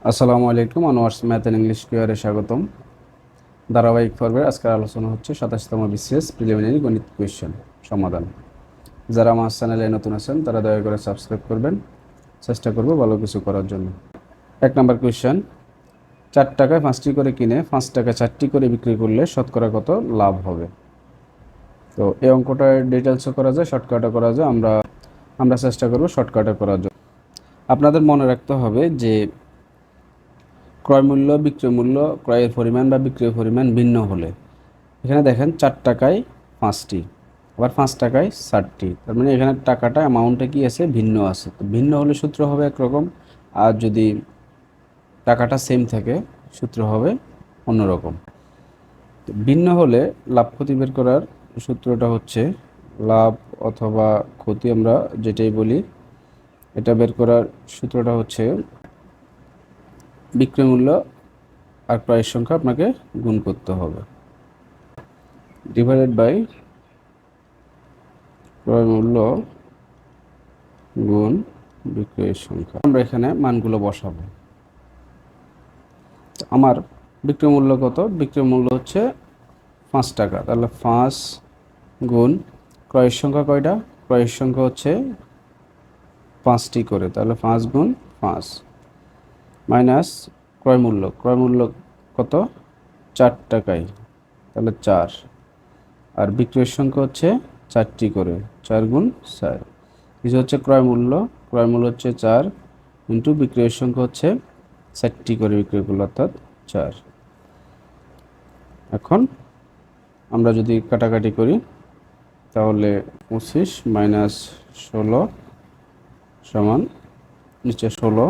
আসসালামু আলাইকুম। Anwar's math and English স্কোয়ারে স্বাগতম। ধারাবাহিক পর্বের আজকের আলোচনা হচ্ছে 27তম বিসিএস প্রিলিমিনারি গণিত কোয়েশ্চেন সমাধান। যারা আমার চ্যানেলে নতুন আছেন তারা দয়া করে সাবস্ক্রাইব করবেন। চেষ্টা করব ভালো কিছু করার জন্য। 1 নম্বর কোয়েশ্চেন, 4 টাকায় 5টি করে কিনে 5 টাকায় 4টি করে বিক্রি করলে শতকরা কত লাভ হবে? তো এই অঙ্কটা ডিটেলসও করা যায়, শর্টকাটও করা যায়। আমরা চেষ্টা করব শর্টকাটে করার জন্য। আপনাদের মনে রাখতে হবে যে ক্রয় মূল্য বিক্রয় মূল্য, ক্রয়ের পরিমাণ বা বিক্রয়ের পরিমাণ ভিন্ন হলে, এখানে দেখেন 4 টাকায় 5টি, আবার 5 টাকায় 4টি, তার মানে এখানে টাকাটা অ্যামাউন্টে কি আছে, ভিন্ন আছে। তো ভিন্ন হলে সূত্র হবে একরকম, আর যদি টাকাটা সেম থাকে সূত্র হবে অন্যরকম। তো ভিন্ন হলে লাভ ক্ষতি বের করার সূত্রটা হচ্ছে লাভ অথবা ক্ষতি, আমরা যেটাই বলি, এটা বের করার সূত্রটা হচ্ছে বিক্রয় মূল্য আর ক্রয়ের সংখ্যা আপনাকে গুণ করতে হবে, ডিভাইডেড বাই ক্রয় মূল্য গুণ বিক্রয়ের সংখ্যা। আমরা এখানে মানগুলো বসাবো। আমার বিক্রয় মূল্য কত? বিক্রয় মূল্য হচ্ছে 5 টাকা, তাহলে 5 গুণ ক্রয়ের সংখ্যা কয়টা? ক্রয়ের সংখ্যা হচ্ছে 5টি করে, তাহলে 5 গুণ 5 মাইনাস ক্রয় মূল্য কত? 4 টাকায়, তাহলে 4, আর বিক্রয়ের সংখ্যা হচ্ছে 4টি করে, 4 গুণ 4। কিছু হচ্ছে ক্রয় মূল্য হচ্ছে 4 ইন্টু বিক্রয়ের সংখ্যা হচ্ছে 4টি করে বিক্রয় করলো, অর্থাৎ 4। এখন আমরা যদি কাটাকাটি করি তাহলে 25 মাইনাস 16 সমান নিচে 16,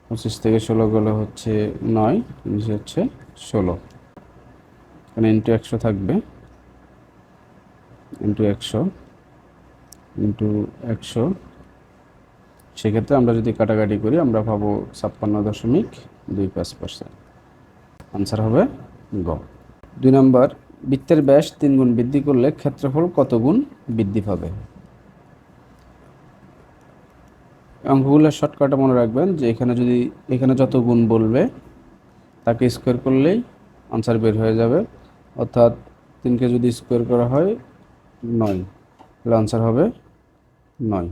25 থেকে 16 গেলে হচ্ছে 9, নিচে হচ্ছে 16, এখানে ইন্টু 100 থাকবে, ইন্টু 100 সেক্ষেত্রে আমরা যদি কাটাকাটি করি আমরা পাবো 56.25%। আনসার হবে গ। 2 নম্বর, বৃত্তের ব্যাস 3 গুণ বৃদ্ধি করলে ক্ষেত্রফল কত গুণ বৃদ্ধি পাবে? অঙ্কগুলো শর্টকাটে মনে রাখবেন যে এখানে যত গুণ বলবে তাকে স্কোয়ার করলেই আনসার বের হয়ে যাবে, অর্থাৎ 3কে যদি স্কোয়ার করা হয় 9, তাহলে আনসার হবে 9।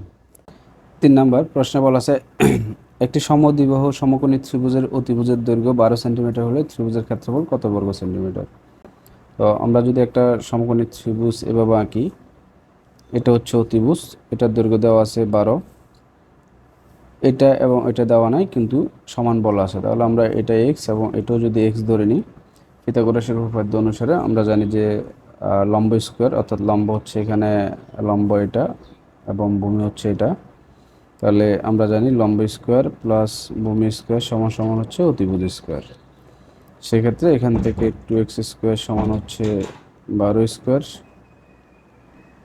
3 নম্বর প্রশ্নে বলা আছে একটি সমদ্বিবাহু সমকোণী ত্রিভুজের অতিভুজের দৈর্ঘ্য 12 সেন্টিমিটার হলে ত্রিভুজের ক্ষেত্রফল কত বর্গ সেন্টিমিটার? তো আমরা যদি একটা সমকোণী ত্রিভুজ এভাবে আঁকি, এটা হচ্ছে অতিভুজ, এটার দৈর্ঘ্য দেওয়া আছে 12, এটা এবং এটা দেওয়া নাই কিন্তু সমান বলা আছে, তাহলে আমরা এটা এক্স এবং এটাও যদি এক্স ধরে নিই, পিথাগোরাসের উপপাদ্য অনুসারে আমরা জানি যে লম্ব স্কোয়ার, অর্থাৎ লম্ব হচ্ছে এখানে লম্ব এটা এবং ভূমি হচ্ছে এটা, তাহলে আমরা জানি লম্ব স্কোয়ার প্লাস ভূমি স্কোয়ার সমান সমান হচ্ছে অতিভুজ স্কোয়ার। সেক্ষেত্রে এখান থেকে 2x স্কোয়ার সমান হচ্ছে 12 স্কোয়ার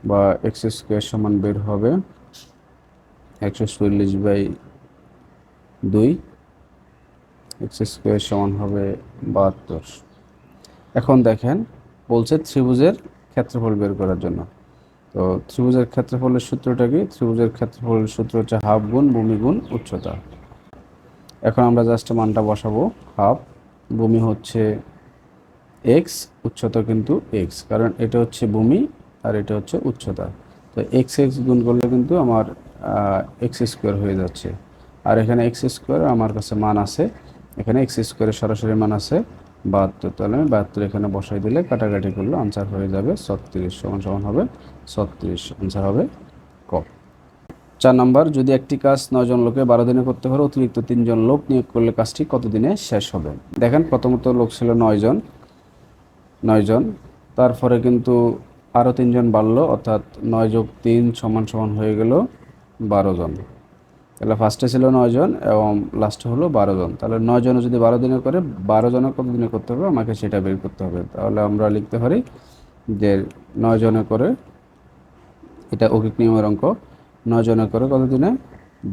বা এক্স স্কোয়ার সমান বের হবে 140/2, এক্স স্কোয়ার সমান হবে 72। এখন দেখেন বলছে ত্রিভুজের ক্ষেত্রফল বের করার জন্য। তো ত্রিভুজের ক্ষেত্রফলের সূত্রটা কি? ত্রিভুজের ক্ষেত্রফলের সূত্র হচ্ছে হাফ গুণ ভূমি গুণ উচ্চতা। এখন আমরা জাস্ট মানটা বসাবো, হাফ, ভূমি হচ্ছে এক্স, উচ্চতা কিন্তু এক্স, কারণ এটা হচ্ছে ভূমি আর এটা হচ্ছে উচ্চতা। তো এক্স এক্স গুণ করলে কিন্তু আমার এক্স স্কোয়ার হয়ে যাচ্ছে, আর এখানে এক্স স্কোয়ার আমার কাছে মান আছে, এখানে এক্স স্কোয়ারের সরাসরি মান আছে 72, তাহলে আমি 72 এখানে বসাই দিলে কাটাকাটি করলে আনসার হয়ে যাবে 36, সমান সমান হবে 36, আনসার হবে ক। 4 নম্বর, যদি একটি কাজ 9 জন লোকে 12 দিনে করতে পারে, অতিরিক্ত 3 জন লোক নিয়োগ করলে কাজটি কত দিনে শেষ হবে? দেখেন প্রথমত লোক ছিল 9 জন, তারপরে কিন্তু আরও 3 জন বাড়লো, অর্থাৎ 9 যোগ 3 সমান সমান হয়ে গেল 12 জন। তাহলে ফার্স্টে ছিল 9 জন এবং লাস্টে হলো 12 জন, তাহলে 9 জনে যদি 12 দিনে করে, 12 জনে কত দিনে করতে হবে আমাকে সেটা বের করতে হবে। তাহলে আমরা লিখতে পারি যে 9 জনে করে, এটা ঐকিক নিয়মের অঙ্ক, 9 জনে করে কত দিনে?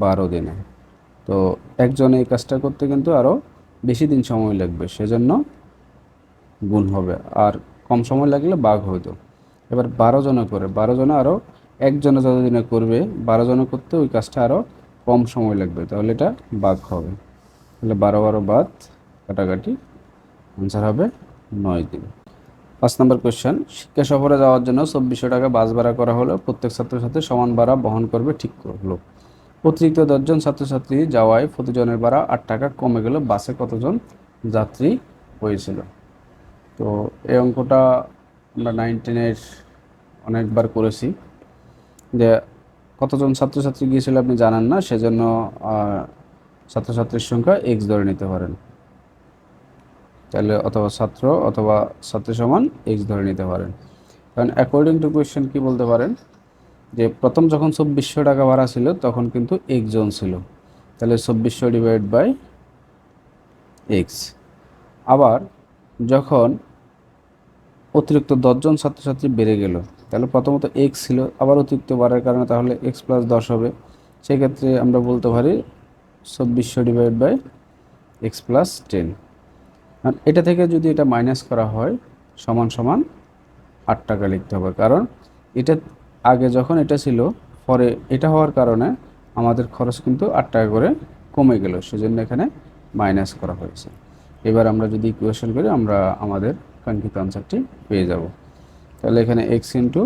12 দিনে। তো একজনে এই কাজটা করতে কিন্তু আরও বেশি দিন সময় লাগবে, সেজন্য গুণ হবে, আর কম সময় লাগলে ভাগ হইতো। এবার 12 জনে করে, 12 জনে আরও একজনে যতদিনে করবে 12 জনে করতে ওই কাজটা আরও কম সময় লাগবে, তাহলে এটা ভাগ হবে। তাহলে 12 বাদ কাটাকাটি, আনসার হবে 9 দিন। 5 নম্বর কোয়েশ্চেন, শিক্ষা সফরে যাওয়ার জন্য 2400 টাকা বাস ভাড়া করা হলো, প্রত্যেক ছাত্রছাত্রী সমান ভাড়া বহন করবে ঠিক হলো। অতিরিক্ত 10 জন ছাত্রছাত্রী যাওয়ায় প্রতিজনের ভাড়া 8 টাকা কমে গেল, বাসে কতজন যাত্রী হয়েছিল? তো এই অঙ্কটা আমরা 9, 10-এর অনেকবার করেছি। যে কতজন ছাত্রছাত্রী গিয়েছিল আপনি জানেন না, সেজন্য ছাত্রছাত্রীর সংখ্যা এক্স ধরে নিতে পারেন। তাহলে অথবা ছাত্র অথবা ছাত্রী সমান এক্স ধরে নিতে পারেন। কারণ অ্যাকর্ডিং টু কোয়েশ্চেন কী বলতে পারেন যে প্রথম যখন 2400 টাকা ভাড়া ছিল তখন কিন্তু একজন ছিল, তাহলে 2400 ডিভাইড বাই এক্স। আবার যখন অতিরিক্ত 10 জন ছাত্রছাত্রী বেড়ে গেল, তাহলে প্রথমত এক্স ছিল, আবার অতিরিক্ত বাড়ার কারণে তাহলে এক্স প্লাস 10 হবে। সেক্ষেত্রে আমরা বলতে পারি 2400 ডিভাইড বাই এক্স প্লাস 10। আর এটা থেকে যদি এটা মাইনাস করা হয় সমান সমান 8 টাকা লিখতে হবে, কারণ এটা আগে যখন এটা ছিল, পরে এটা হওয়ার কারণে আমাদের খরচ কিন্তু 8 টাকা করে কমে গেল, সেজন্য এখানে মাইনাস করা হয়েছে। এবার আমরা যদি ইকুয়েশন করি আমরা আমাদের কাঙ্ক্ষিত আনসারটি পেয়ে যাব। তাহলে এখানে এক্স ইন্টু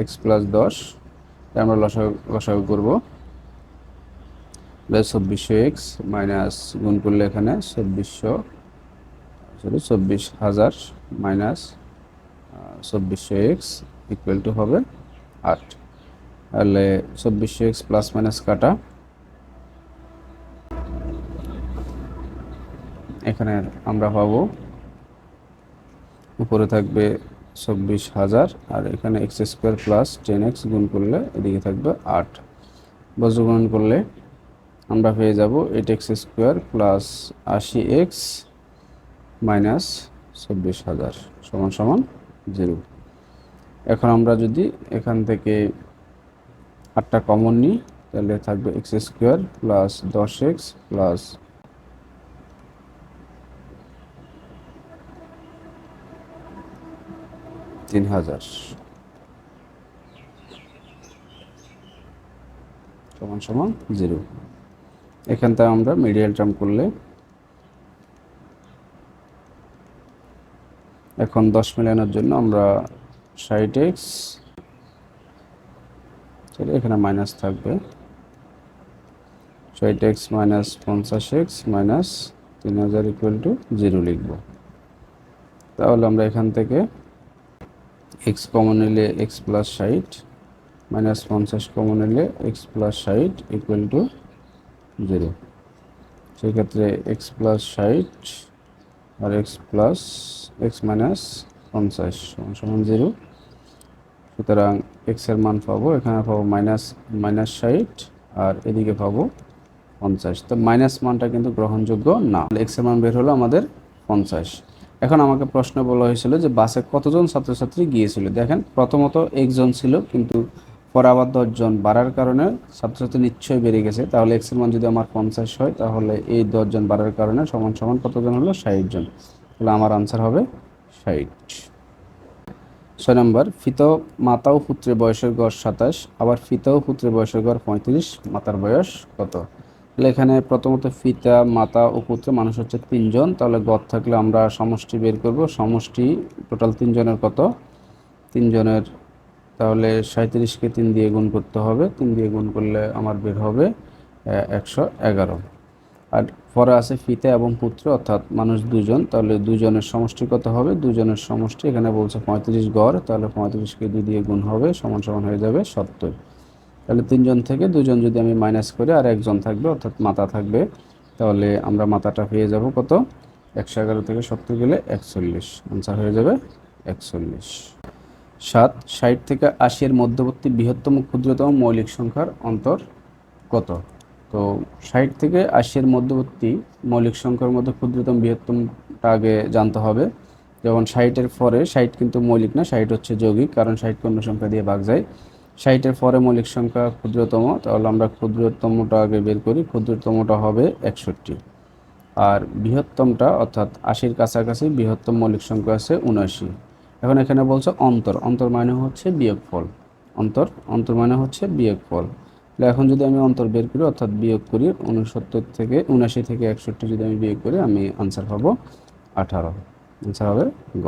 এক্স প্লাস 10 আমরা লসাগু করব, 2400 এক্স মাইনাস গুণ করলে এখানে 24,000 মাইনাস 2400 এক্স ইকুয়াল টু হবে 8। তাহলে 2400 এক্স প্লাস মাইনাস কাটা, এখানে আমরা পাবো উপরে থাকবে 24,000 আর এখানে এক্স স্কোয়ার প্লাস 10x গুণ করলে এদিকে থাকবে 8, বজ্রগুণন করলে আমরা পেয়ে যাব 8x square plus 80x minus 24,000 সমান সমান 0। এখন আমরা যদি এখান থেকে 8টা কমন নিই তাহলে থাকবে x square plus 10x plus 3000 সমান সমান 0। এখান থেকে আমরা মিডিয়াল টার্ম করলে এখন 10 মিলানোর জন্য আমরা 60x, এখানে মাইনাস থাকবে 60x minus 50x minus 3000 equal to 0 লিখব। তাহলে আমরা এখান থেকে x কমন নিলে x প্লাস 60 মাইনাস 50 কমন নিলে x প্লাস 60 ইকুয়াল টু 0। সেক্ষেত্রে x প্লাস 60 আর x প্লাস x মাইনাস 50 সমান 0। সুতরাং x এর মান পাবো, এখানে পাবো মাইনাস 60 আর এদিকে পাবো 50। তো মাইনাস মানটা কিন্তু গ্রহণযোগ্য না, x এর মান বের হলো আমাদের 50। এখন আমাকে প্রশ্ন বলা হয়েছিল যে বাসে কতজন ছাত্রছাত্রী গিয়েছিল। দেখেন প্রথমত একজন ছিল, কিন্তু পরে আবার 10 জন বাড়ার কারণে ছাত্রছাত্রী নিশ্চয়ই বেড়ে গেছে। তাহলে x এর মান যদি আমার 50 হয় তাহলে এই 10 জন বাড়ার কারণে সমান সমান কতজন হলো 60 জন। তাহলে আমার আনসার হবে 60। 6 নম্বর, ফিতা মাতা ও পুত্রের বয়সের গড় 27, আবার ফিতা ও পুত্রের বয়সের গড় 35, মাতার বয়স কত? তাহলে এখানে প্রথমত ফিতা মাতা ও পুত্র মানুষ হচ্ছে 3 জন, তাহলে গড় থাকলে আমরা সমষ্টি বের করব। সমষ্টি টোটাল 3 জনের কত? 3 জনের, তাহলে 37কে 3 দিয়ে গুণ করতে হবে, 3 দিয়ে গুণ করলে আমার বের হবে 111। আর পরে আছে ফিতা এবং পুত্র অর্থাৎ মানুষ 2 জন, তাহলে 2 জনের সমষ্টি কত হবে? 2 জনের সমষ্টি এখানে বলছে 35 গড়, তাহলে 35কে 2 দিয়ে গুণ হবে সমান সমান হয়ে যাবে 70। তাহলে 3 জন থেকে 2 জন যদি আমি মাইনাস করি আর 1 জন থাকবে অর্থাৎ মাতা থাকবে, তাহলে আমরা মাতাটা পেয়ে যাব কত? 111 থেকে 70 গেলে 41, আনসার হয়ে যাবে 41। 7, 60 থেকে 80 এর মধ্যবর্তী বৃহত্তম ক্ষুদ্রতম মৌলিক সংখ্যার অন্তর কত? তো 60 থেকে 80 এর মধ্যবর্তী মৌলিক সংখ্যার মধ্যে ক্ষুদ্রতম বৃহত্তমটা আগে জানতে হবে। যেমন 60-এর পরে 60 কিন্তু মৌলিক না, 60 হচ্ছে যৌগিক, কারণ 60 পূর্ণ সংখ্যা দিয়ে ভাগ যায়। 60-এর পরে মৌলিক সংখ্যা ক্ষুদ্রতম, তাহলে আমরা ক্ষুদ্রতমটা আগে বের করি। ক্ষুদ্রতমটা হবে 61। আর বৃহত্তমটা অর্থাৎ 80-র কাছাকাছি বৃহত্তম মৌলিক সংখ্যা আছে 79। এখন এখানে বলছে অন্তর, অন্তর মানে হচ্ছে বিয়োগফল, অন্তর মানে হচ্ছে বিয়োগফল। তাহলে এখন যদি আমি অন্তর বের করি অর্থাৎ বিয়োগ করি 79 থেকে 61 যদি আমি বিয়োগ করি আমি আনসার পাবো 18। আনসার হবে গ।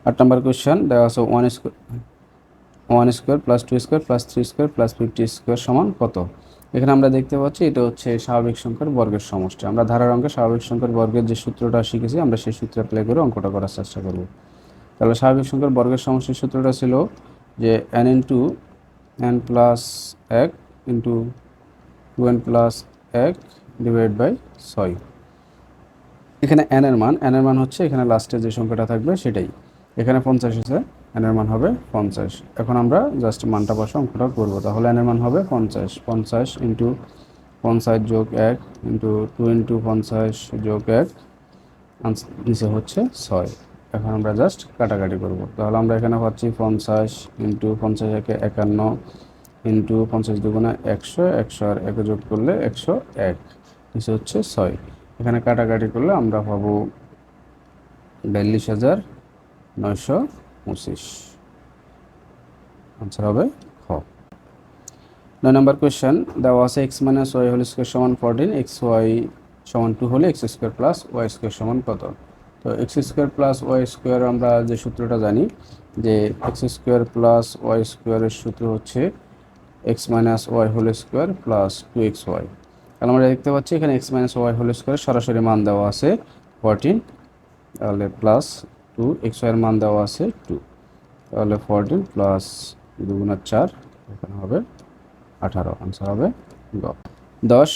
8 নম্বর কোয়েশ্চেন দেওয়া আছে 1 square plus 2 square plus 3 square plus 50 square সমান কত? এখানে আমরা দেখতে পাচ্ছি এটা হচ্ছে স্বাভাবিক সংখ্যার বর্গের সমষ্টি। আমরা ধারার অঙ্কে স্বাভাবিক সংখ্যার বর্গের যে সূত্রটা শিখেছি আমরা সেই সূত্র অ্যাপ্লাই করে অঙ্কটা করার চেষ্টা করব। তাহলে স্বাভাবিক সংখ্যার বর্গের সমষ্টির সূত্রটা ছিল যে n into n plus 1 into 2n plus 1 divide by 6। এখানে n এর মান হচ্ছে এখানে লাস্টে যে সংখ্যাটা থাকবে সেটাই। এখানে 50 আছে, n এর মান হবে 50। এখন আমরা জাস্ট মানটা বসে অঙ্কটা করবো। তাহলে n এর মান হবে 50 ইন্টু 50 যোগ 1 ইন্টু 2 ইন্টু 50 যোগ 1 নিচে হচ্ছে 6। এখন আমরা জাস্ট কাটাকাটি করব। তাহলে আমরা এখানে পাচ্ছি 50 ইন্টু 50 একে 51 ইন্টু 50 দুগুণে 100, 100 আর 1 যোগ করলে 101 নিচে হচ্ছে 6। এখানে কাটাকাটি করলে আমরা পাবো 42,925। আনসার হবে খ। 9 নম্বর কোয়েশ্চেন দেওয়া আছে x minus Y whole square সমান 14, এক্স ওয়াই সমান 2 হলে X square plus Y square সমান কত? তো X square plus Y square আমরা যে সূত্রটা জানি যে এক্স স্কোয়ার প্লাস ওয়াই স্কোয়ারের সূত্র হচ্ছে X minus Y whole square plus 2xy। তাহলে আমরা দেখতে পাচ্ছি এখানে X minus Y whole square সরাসরি মান দেওয়া আছে 14, তাহলে প্লাস 2, xy এর মান দেওয়া আছে 2, তাহলে 14 প্লাস 2 গুণা 4 এখানে হবে 18। আনসার হবে গ। 10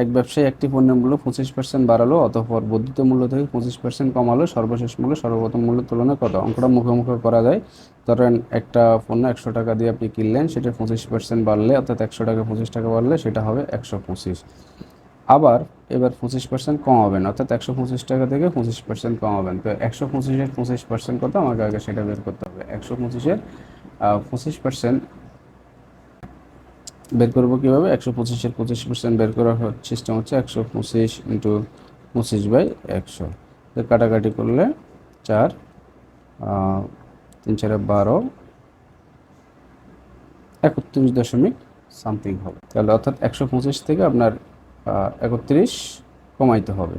এক ব্যবসায়ী একটি পণ্যের মূল্য 25% বাড়ালো, অতঃপর বর্ধিত মূল্য থেকে 25% কমালো, সর্বশেষ মূল্য সর্বপ্রথম মূল্যের তুলনায় কত? অঙ্কটা মুখে মুখে করা যায়। ধরেন একটা পণ্য 100 টাকা দিয়ে আপনি কিনলেন, সেটা 25% বাড়লে অর্থাৎ 100 টাকা 25 টাকা বাড়লে সেটা হবে 125। আবার এবার 25% কমাবেন অর্থাৎ 125 টাকা থেকে 25% কমাবেন। তো 125-এর 25% কত আমাকে আগে সেটা বের করতে হবে। 125-এর 25% বের করবো কীভাবে? 125-এর 25% বের করার সিস্টেম হচ্ছে 125 ইন্টু 25/100। কাটাকাটি করলে 4, 3 4 12, 31 দশমিক সামথিং হবে। তাহলে অর্থাৎ 125 থেকে আপনার 31 কমাইতে হবে,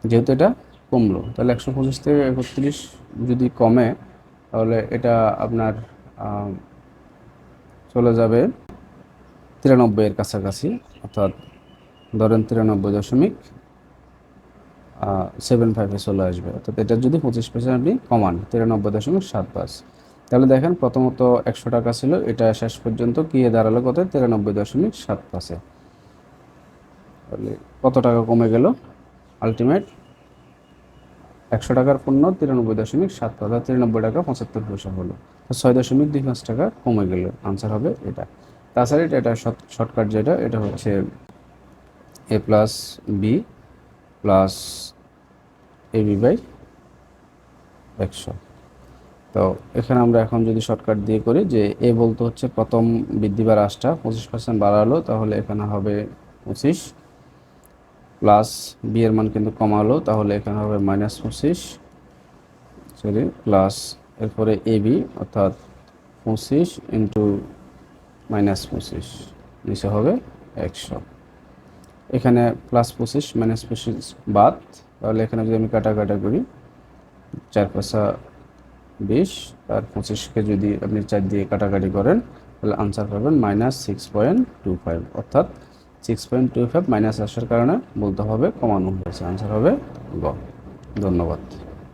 যেহেতু এটা কমলো। তাহলে 125 থেকে 31 যদি কমে তাহলে এটা আপনার চলে যাবে 93-এর কাছাকাছি, অর্থাৎ ধরেন 93.75-এ চলে আসবে। অর্থাৎ এটা যদি 25% আপনি কমান 93.75। তাহলে দেখেন প্রথমত 100 টাকা ছিল, এটা শেষ পর্যন্ত গিয়ে দাঁড়ালো কত? 93.75-এ। তাহলে কত টাকা কমে গেল? আলটিমেট 100 টাকার পণ্য 93.75, অর্থাৎ 93 টাকা 75 পয়সা হলো। 6.25 টাকা কমে গেল। আনসার হবে এটা। তাছাড়া এটা শর্টকাট যেটা, এটা হচ্ছে a plus B plus ab/100। তো এখানে আমরা এখন যদি শর্টকাট দিয়ে করি যে এ বলতে হচ্ছে প্রথম বৃদ্ধি বা হ্রাসটা 25% বাড়ালো, তাহলে এখানে হবে 25, প্লাস বি এর মান কিন্তু কমালো, তাহলে এখানে হবে -25, সরি প্লাস এরপরে এবি অর্থাৎ 25 ইন্টু -25 নিচে হবে 100। এখানে +25 -25 বাদ, তাহলে এখানে যদি আমি কাটাকাটা করি 4 5 20 আর 25কে যদি আপনি 4 দিয়ে কাটাকাটি করেন তাহলে আনসার পাবেন -6.25, অর্থাৎ 6.25 মাইনাস আসার কারণে বলতে হবে কমানো হয়েছে। আনসার হবে গ। ধন্যবাদ।